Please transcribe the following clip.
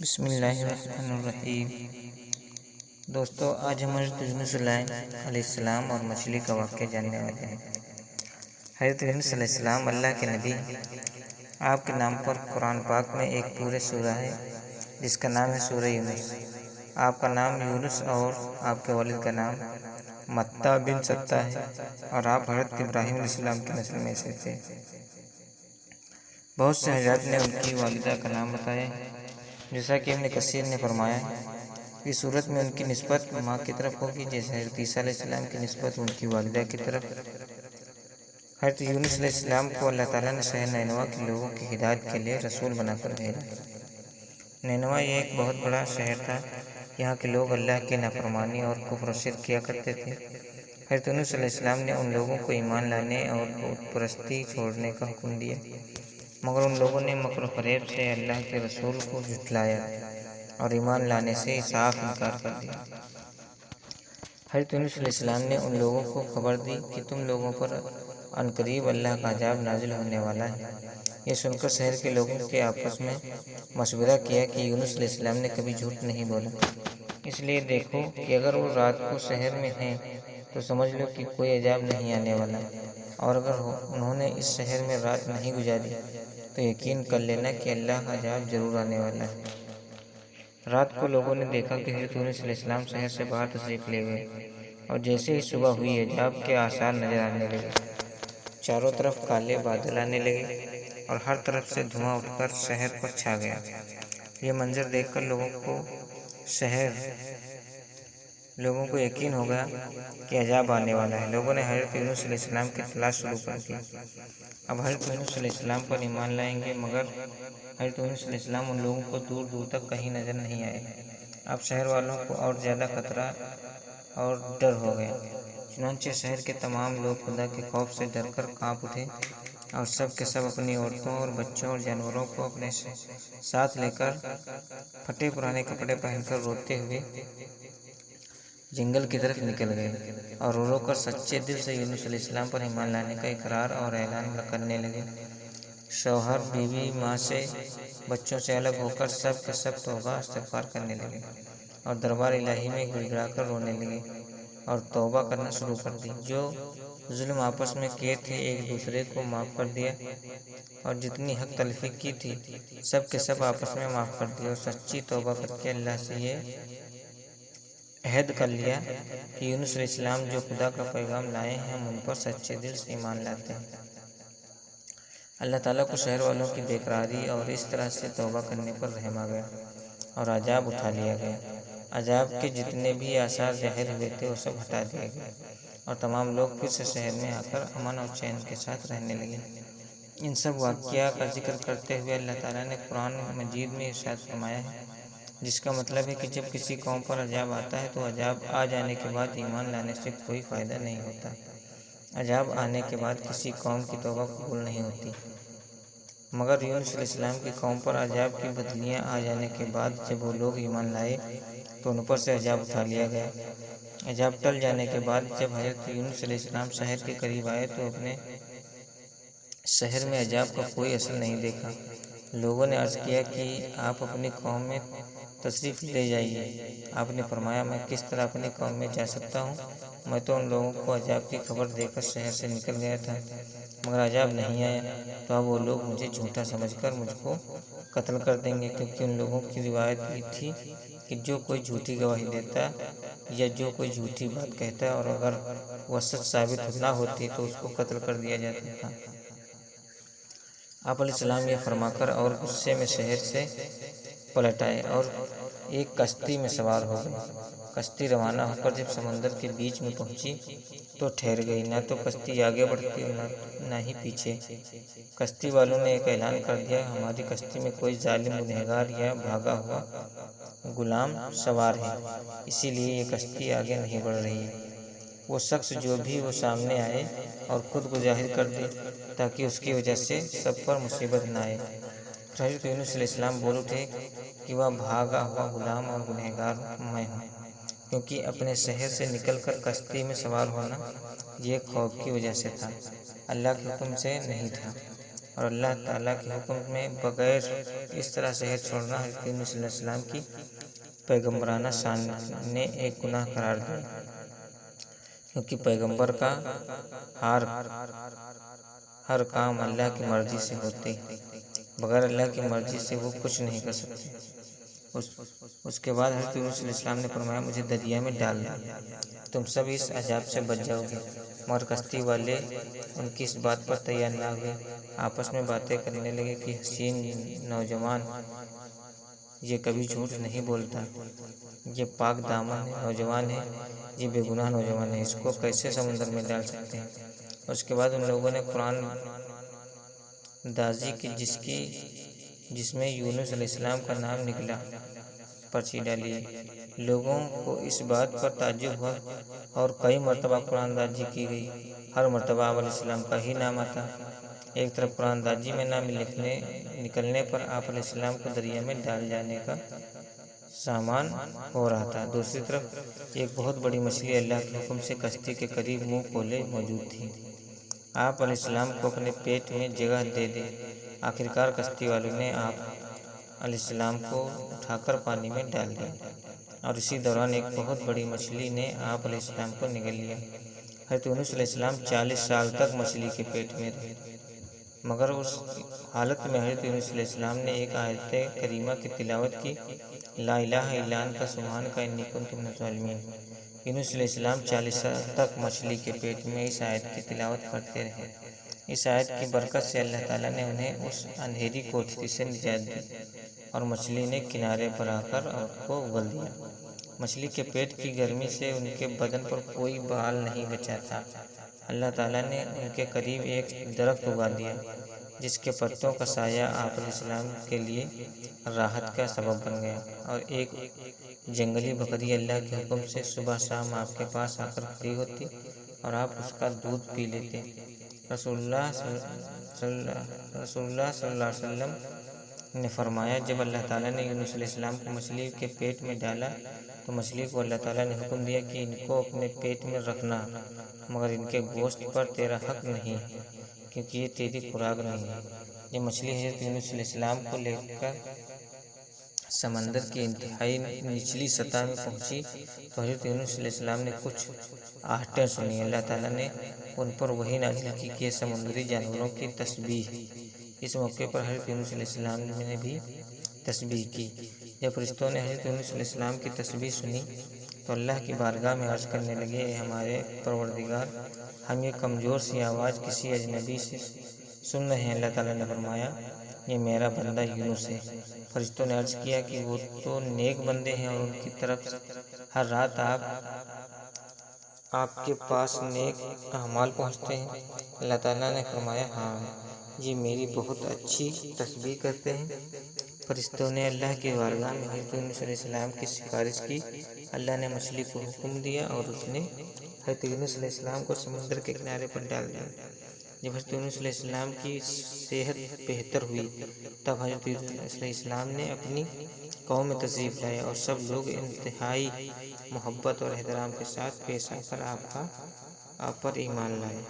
بسم اللہ الرحمن الرحیم۔ دوستو، آج ہم حضرت یونس علیہ السلام اور مچھلی کا واقعہ جاننے والے ہیں۔ حضرت یونس علیہ السلام اللہ کے نبی، آپ کے نام پر قرآن پاک میں ایک پورے سورہ ہے جس کا نام ہے سورہ یونس۔ آپ کا نام یونس اور آپ کے والد کا نام متا بن سکتا ہے، اور آپ حضرت ابراہیم علیہ السلام کی نسل میں سے تھے۔ بہت سے حضرات نے ان کی والدہ کا نام بتایا، جیسا کہ ابن کثیر نے فرمایا کہ صورت میں ان کی نسبت ماں کی طرف ہوگی، جیسے حضرت عیسیٰ علیہ السلام کی نسبت ان کی والدہ کی طرف۔ حضرت یونس علیہ السلام کو اللہ تعالیٰ نے شہر نینوا کے لوگوں کی ہدایت کے لیے رسول بنا کر بھیجا۔ نینوا یہ ایک بہت بڑا شہر تھا۔ یہاں کے لوگ اللہ کی نافرمانی اور کفر و شرک کیا کرتے تھے۔ حضرت یونس علیہ السلام نے ان لوگوں کو ایمان لانے اور بت پرستی چھوڑنے کا حکم دیا، مگر ان لوگوں نے مکر و فریب سے اللہ کے رسول کو جھٹلایا اور ایمان لانے سے صاف انکار کر دیا۔ حضرت یونس علیہ السلام نے ان لوگوں کو خبر دی کہ تم لوگوں پر عنقریب اللہ کا عذاب نازل ہونے والا ہے۔ یہ سن کر شہر کے لوگوں کے آپس میں مشورہ کیا کہ یونس علیہ السلام نے کبھی جھوٹ نہیں بولا، اس لیے دیکھو کہ اگر وہ رات کو شہر میں ہیں تو سمجھ لو کہ کوئی عذاب نہیں آنے والا، اور اگر انہوں نے اس شہر میں رات نہیں گزاری تو یقین کر لینا کہ اللہ کا عذاب ضرور آنے والا ہے۔ رات کو لوگوں نے دیکھا کہ حضرت یونس علیہ السلام شہر سے باہر تشریف لے گئے، اور جیسے ہی صبح ہوئی عذاب کے آثار نظر آنے لگے۔ چاروں طرف کالے بادل آنے لگے اور ہر طرف سے دھواں اٹھ کر شہر پر چھا گیا۔ یہ منظر دیکھ کر لوگوں کو یقین ہو گیا کہ عذاب آنے والا ہے۔ لوگوں نے حضرت یونس علیہ السلام کی تلاش شروع کر دی۔ اب حضرت یونس علیہ السلام پر ایمان لائیں گے، مگر حضرت یونس علیہ السلام ان لوگوں کو دور دور تک کہیں نظر نہیں آئے۔ اب شہر والوں کو اور زیادہ خطرہ اور ڈر ہو گیا، چنانچہ شہر کے تمام لوگ خدا کے خوف سے ڈر کر کانپ اٹھے، اور سب کے سب اپنی عورتوں اور بچوں اور جانوروں کو اپنے ساتھ لے کر پھٹے پرانے کپڑے پہن کر روتے ہوئے جنگل کی طرف نکل گئے، اور رو رو کر سچے دل سے یونس علیہ السلام پر ایمان لانے کا اقرار اور اعلان کرنے لگے۔ شوہر، بیوی، ماں سے، بچوں سے الگ ہو کر سب کے سب توبہ استغفار کرنے لگے، اور دربار الہی میں گڑ گڑا کر رونے لگے اور توبہ کرنا شروع کر دی۔ جو ظلم آپس میں کیے تھے ایک دوسرے کو معاف کر دیا، اور جتنی حق تلفی کی تھی سب کے سب آپس میں معاف کر دیا، اور سچی توبہ کر کے اللہ سے یہ عہد کر لیا کہ یونس علیہ السلام جو خدا کا پیغام لائے ہیں ہم ان پر سچے دل سے ایمان لاتے ہیں۔ اللہ تعالیٰ کو شہر والوں کی بے قراری اور اس طرح سے توبہ کرنے پر رحم آ گیا، اور عذاب اٹھا لیا گیا۔ عذاب کے جتنے بھی آثار ظاہر ہوئے تھے وہ سب ہٹا دیے گئے، اور تمام لوگ پھر سے شہر میں آ کر امن اور چین کے ساتھ رہنے لگے۔ ان سب واقعہ کا ذکر کرتے ہوئے اللہ تعالیٰ نے قرآن مجید میں ارشاد فرمایا ہے، جس کا مطلب ہے کہ جب کسی قوم پر عذاب آتا ہے تو عذاب آ جانے کے بعد ایمان لانے سے کوئی فائدہ نہیں ہوتا۔ عذاب آنے کے بعد کسی قوم کی توبہ قبول نہیں ہوتی، مگر یونس علیہ السلام کی قوم پر عذاب کی بدلیاں آ جانے کے بعد جب وہ لوگ ایمان لائے تو ان پر سے عذاب اٹھا لیا گیا۔ عذاب ٹل جانے کے بعد جب حضرت یونس علیہ السلام شہر کے قریب آئے تو اپنے شہر میں عذاب کا کوئی اثر نہیں دیکھا۔ لوگوں نے عرض کیا کہ آپ اپنی قوم میں تشریف لے جائیے۔ آپ نے فرمایا، میں کس طرح اپنی قوم میں جا سکتا ہوں؟ میں تو ان لوگوں کو عذاب کی خبر دے کر شہر سے نکل گیا تھا، مگر عذاب نہیں آیا، تو اب وہ لوگ مجھے جھوٹا سمجھ کر مجھ کو قتل کر دیں گے، کیونکہ ان لوگوں کی روایت یہ تھی کہ جو کوئی جھوٹی گواہی دیتا یا جو کوئی جھوٹی بات کہتا اور اگر وہ سچ ثابت نہ ہوتی تو اس کو قتل کر دیا جاتا تھا۔ آپ علیہ السلام یہ فرما کر اور غصے میں شہر سے پلٹ آئے اور ایک کشتی میں سوار ہو گئے۔ کشتی روانہ ہو کر جب سمندر کے بیچ میں پہنچی تو ٹھہر گئی، نہ تو کشتی آگے بڑھتی نہ ہی پیچھے۔ کشتی والوں نے ایک اعلان کر دیا، ہماری کشتی میں کوئی ظالم گنہگار یا بھاگا ہوا غلام سوار ہے، اسی لیے یہ کشتی آگے نہیں بڑھ رہی ہے۔ وہ شخص جو بھی وہ سامنے آئے اور خود کو ظاہر کر دے تاکہ اس کی وجہ سے سب پر مصیبت نہ آئے۔ حضرت یونس علیہ السلام بول اٹھے کہ وہ بھاگا ہوا غلام اور گنہگار میں ہوں، کیونکہ اپنے شہر سے نکل کر کشتی میں سوار ہونا یہ خوف کی وجہ سے تھا، اللہ کے حکم سے نہیں تھا۔ اور اللہ تعالیٰ کے حکم میں بغیر اس طرح شہر چھوڑنا حضرت یونس علیہ السلام کی پیغمبرانہ شان نے ایک گناہ قرار دیا، کیونکہ پیغمبر کا ہر کام اللہ کی مرضی سے ہوتے ہیں، بغیر اللہ کی مرضی سے وہ کچھ نہیں کر سکتے۔ اس کے بعد حضرت یونس علیہ السلام نے فرمایا مجھے دریا میں ڈال دو، تم سب اس عذاب سے بچ جاؤ گے۔ مگر کشتی والے ان کی اس بات پر تیار نہ ہوئے، آپس میں باتیں کرنے لگے کہ حسین نوجوان یہ کبھی جھوٹ نہیں بولتا، یہ پاک دامن نوجوان ہے، یہ بے گناہ نوجوان ہے، اس کو کیسے سمندر میں ڈال سکتے ہیں۔ اس کے بعد ان لوگوں نے قرآن دازی کی جس میں یونس علیہ السلام کا نام نکلا پرچی ڈالی۔ لوگوں کو اس بات پر تعجب ہوا اور کئی مرتبہ قرآن دازی کی گئی، ہر مرتبہ آپ علیہ السلام کا ہی نام آتا۔ ایک طرف قرآن دازی میں نام نکلنے پر آپ علیہ السلام کو دریا میں ڈال جانے کا سامان ہو رہا تھا، دوسری طرف ایک بہت بڑی مچھلی اللہ کے حکم سے کشتی کے قریب منہ کھولے موجود تھی۔ آپ علیہ السلام کو اپنے پیٹ میں جگہ دے دے۔ آخرکار کشتی والوں نے آپ علیہ السلام کو اٹھا کر پانی میں ڈال دیا، اور اسی دوران ایک بہت بڑی مچھلی نے آپ علیہ السلام کو نگل لیا۔ حضرت یونس علیہ السلام 40 سال تک مچھلی کے پیٹ میں رہے، مگر اس حالت میں حضرت یونس علیہ السلام نے ایک آیت کریمہ کی تلاوت کی، لا الہ الا انت سبحانک انی کنت من الظالمین۔ یونس علیہ السلام 40 سال تک مچھلی کے پیٹ میں اس آیت کی تلاوت کرتے رہے۔ اس آیت کی برکت سے اللہ تعالیٰ نے انہیں اس اندھیری کوٹھی سے نجات دی اور مچھلی نے کنارے پر آ کر ان کو اگل دیا۔ مچھلی کے پیٹ کی گرمی سے ان کے بدن پر کوئی بال نہیں بچا تھا۔ اللہ تعالیٰ نے ان کے قریب ایک درخت اگا دیا جس کے پتوں کا سایہ آپ علیہ السلام کے لیے راحت کا سبب بن گیا، اور ایک جنگلی بکری اللہ کے حکم سے صبح شام آپ کے پاس آ کر کھڑی ہوتی اور آپ اس کا دودھ پی لیتے۔ رسول اللہ صلی اللہ علیہ وسلم نے فرمایا جب اللہ تعالیٰ نے یونس علیہ السلام کو مچھلی کے پیٹ میں ڈالا تو مچھلی کو اللہ تعالیٰ نے حکم دیا کہ ان کو اپنے پیٹ میں رکھنا، مگر ان کے گوشت پر تیرا حق نہیں ہے کیونکہ یہ تیری خوراک نہیں ہے۔ یہ مچھلی حضرت یونس علیہ السلام کو لے کر سمندر کی انتہائی نچلی سطح میں پہنچی تو حضرت یونس علیہ السلام نے کچھ آہٹیں سنی۔ اللہ تعالیٰ نے ان پر وحی نازل کی کہ یہ سمندری جانوروں کی تسبیح ہے۔ اس موقع پر حضرت یونس علیہ السلام نے بھی تسبیح کی۔ جب فرشتوں نے حضرت یونس علیہ السلام کی تسبیح سنی تو اللہ کی بارگاہ میں عرض کرنے لگے، اے ہمارے پروردگار، ہم یہ کمزور سی آواز کسی اجنبی سے سن رہے ہیں۔ اللہ تعالیٰ نے فرمایا یہ میرا بندہ یونس ہے۔ فرشتوں نے عرض کیا کہ وہ تو نیک بندے ہیں اور ان کی طرف ہر رات آپ کے پاس نیک اعمال پہنچتے ہیں۔ اللہ تعالیٰ نے فرمایا ہاں، یہ میری بہت اچھی تسبیح کرتے ہیں۔ فرشتوں نے اللہ کی بارگاہ میں حضرت یونس علیہ السلام کی سفارش کی۔ اللہ نے مچھلی کو حکم دیا اور اس نے حضرت یونس علیہ السلام کو سمندر کے کنارے پر ڈال دیا۔ جب حضرت یونس علیہ السلام کی صحت بہتر ہوئی تب حضرت یونس علیہ السلام نے اپنی قوم میں تشریف لائے اور سب لوگ انتہائی محبت اور احترام کے ساتھ پیش آ کر آپ پر ایمان لائے۔